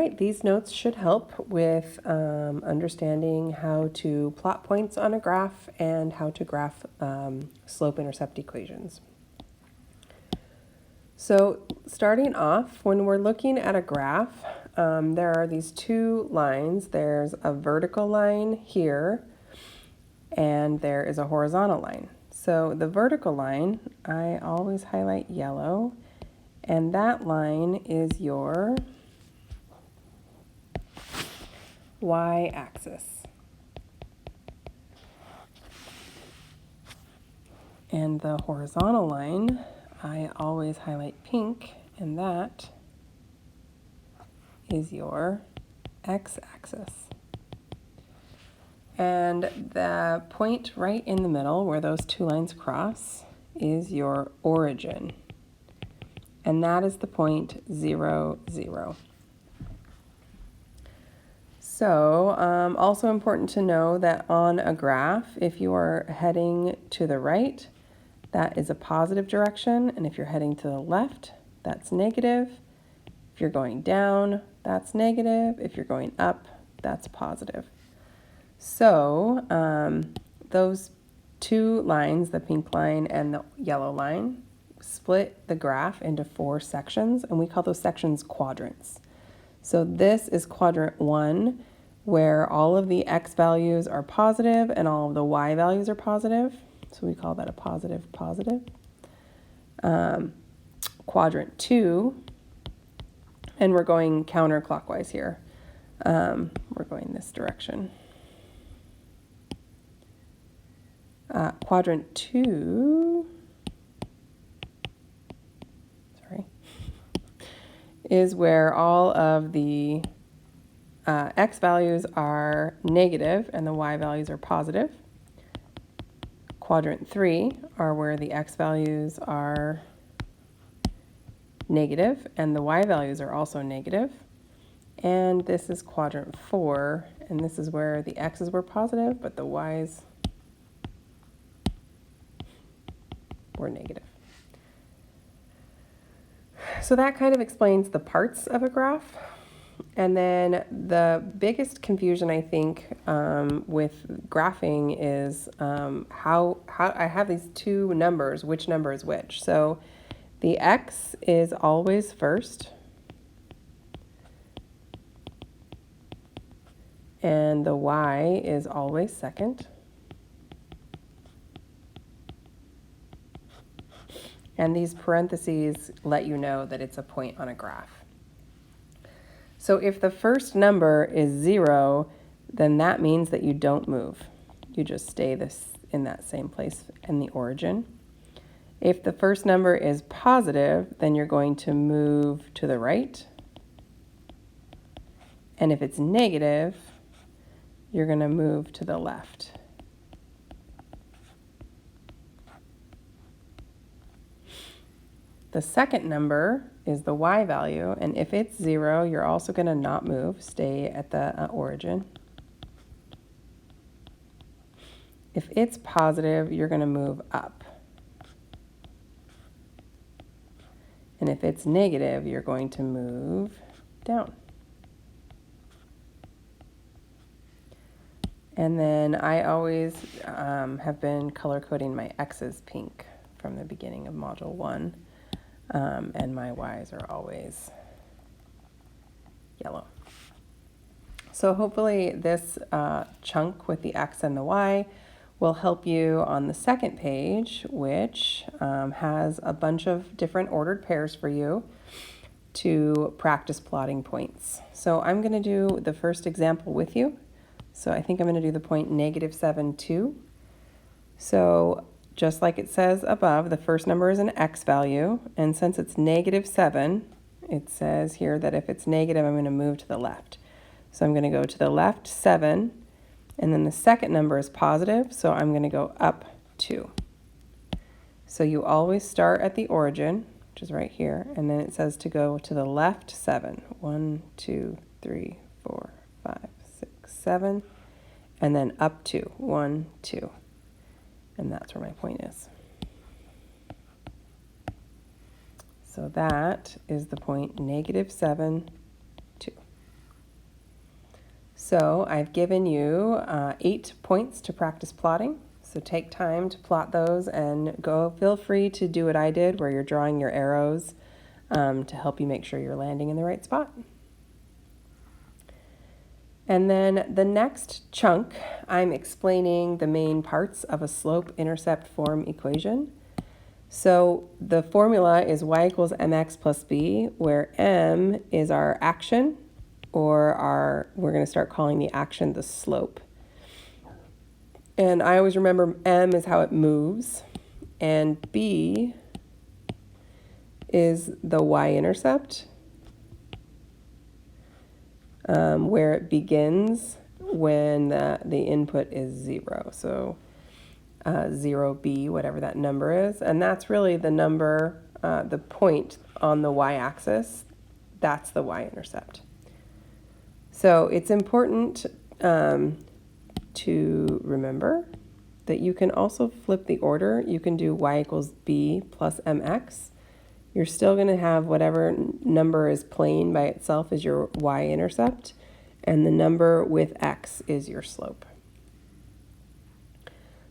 right, these notes should help with understanding how to plot points on a graph and how to graph slope-intercept equations. So starting off, when we're looking at a graph, there are these two lines. There's a vertical line here, and there is a horizontal line. So the vertical line, I always highlight yellow, and that line is your y-axis. And the horizontal line, I always highlight pink, and that is your x-axis. And the point right in the middle where those two lines cross is your origin. And that is the point 0, 0. So also important to know that on a graph, if you are heading to the right, that is a positive direction, and if you're heading to the left, that's negative. If you're going down, that's negative. If you're going up, that's positive. So those two lines, the pink line and the yellow line, split the graph into 4 sections, and we call those sections quadrants. So this is quadrant 1, where all of the x values are positive and all of the y values are positive. So we call that a positive, positive. Quadrant 2, and we're going counterclockwise here. We're going this direction. Quadrant 2, is where all of the x values are negative and the y values are positive. Quadrant 3 are where the x values are negative and the y values are also negative. And this is quadrant 4, and this is where the x's were positive, but the y's were negative. So that kind of explains the parts of a graph. And then the biggest confusion, I think, with graphing is how I have these two numbers, which number is which. So the x is always first, and the y is always second. And these parentheses let you know that it's a point on a graph. So if the first number is 0, then that means that you don't move. You just stay in that same place in the origin. If the first number is positive, then you're going to move to the right. And if it's negative, you're going to move to the left. The second number is the y value, and if it's 0, you're also going to not move, stay at the origin. If it's positive, you're going to move up. And if it's negative, you're going to move down. And then I always have been color coding my x's pink from the beginning of Module 1. And my y's are always yellow. So hopefully this chunk with the x and the y will help you on the second page, which has a bunch of different ordered pairs for you to practice plotting points. So I'm going to do the first example with you. So I think I'm going to do the point -7, 2. So just like it says above, the first number is an x value, and since it's -7, it says here that if it's negative, I'm going to move to the left. So I'm going to go to the left 7, and then the second number is positive, so I'm going to go up 2. So you always start at the origin, which is right here, and then it says to go to the left 7. 1, 2, 3, 4, 5, 6, 7, and then up 2. 1, 2. And that's where my point is. So that is the point -7, 2. So I've given you 8 points to practice plotting. So take time to plot those and feel free to do what I did where you're drawing your arrows to help you make sure you're landing in the right spot. And then the next chunk, I'm explaining the main parts of a slope-intercept form equation. So the formula is y equals mx plus b, where m is our action, or we're going to start calling the action the slope. And I always remember m is how it moves, and b is the y-intercept, where it begins when the input is 0. So 0b, whatever that number is. And that's really the number, the point on the y-axis. That's the y-intercept. So it's important to remember that you can also flip the order. You can do y equals b plus mx. You're still going to have whatever number is plane by itself is your y-intercept, and the number with x is your slope.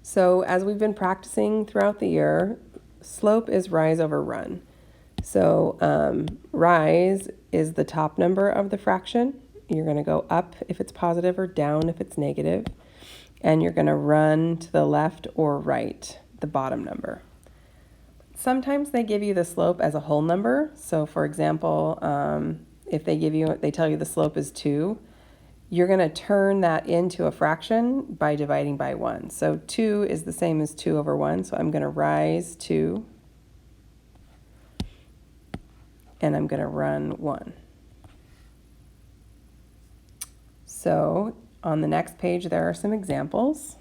So as we've been practicing throughout the year, slope is rise over run. So rise is the top number of the fraction. You're going to go up if it's positive or down if it's negative. And you're going to run to the left or right, the bottom number. Sometimes they give you the slope as a whole number. So for example, if they tell you the slope is 2, you're going to turn that into a fraction by dividing by 1. So 2 is the same as 2 over 1. So I'm going to rise 2, and I'm going to run 1. So on the next page, there are some examples.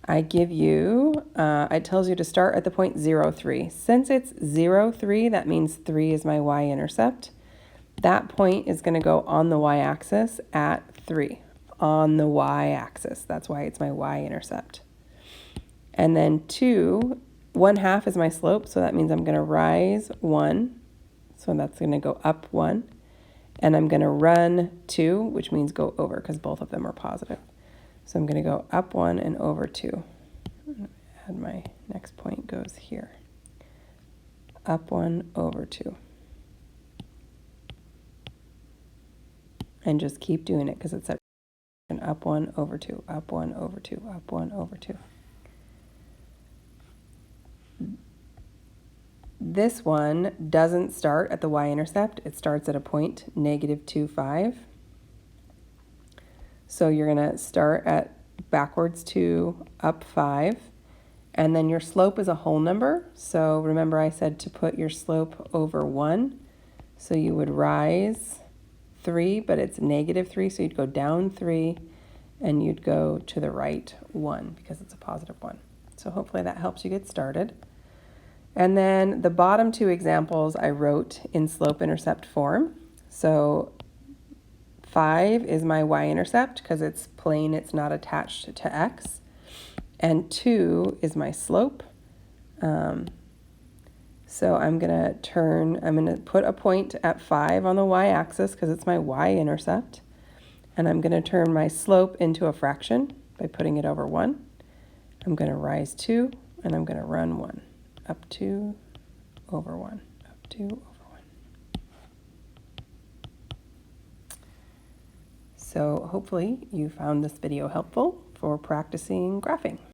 I give you, it tells you to start at the point 0, 3. Since it's 0, 3, that means 3 is my y-intercept. That point is going to go on the y-axis at 3. On the y-axis. That's why it's my y-intercept. And then 2, 1/2 is my slope, so that means I'm going to rise 1. So that's going to go up 1. And I'm going to run 2, which means go over, because both of them are positive. So I'm going to go up 1 and over 2. And my next point goes here. Up 1, over 2. And just keep doing it because it's an up 1, over 2, up 1, over 2, up 1, over 2. This one doesn't start at the y-intercept. It starts at a point -2, 5. So you're going to start at backwards 2, up 5, and then your slope is a whole number. So remember I said to put your slope over 1. So you would rise 3, but it's -3, so you'd go down 3, and you'd go to the right 1 because it's a positive 1. So hopefully that helps you get started. And then the bottom 2 examples I wrote in slope-intercept form. So 5 is my y-intercept because it's plane, it's not attached to x. And 2 is my slope. So I'm going to put a point at 5 on the y-axis because it's my y-intercept. And I'm going to turn my slope into a fraction by putting it over 1. I'm going to rise 2, and I'm going to run 1. Up 2, over 1, up 2, over 1. So hopefully you found this video helpful for practicing graphing.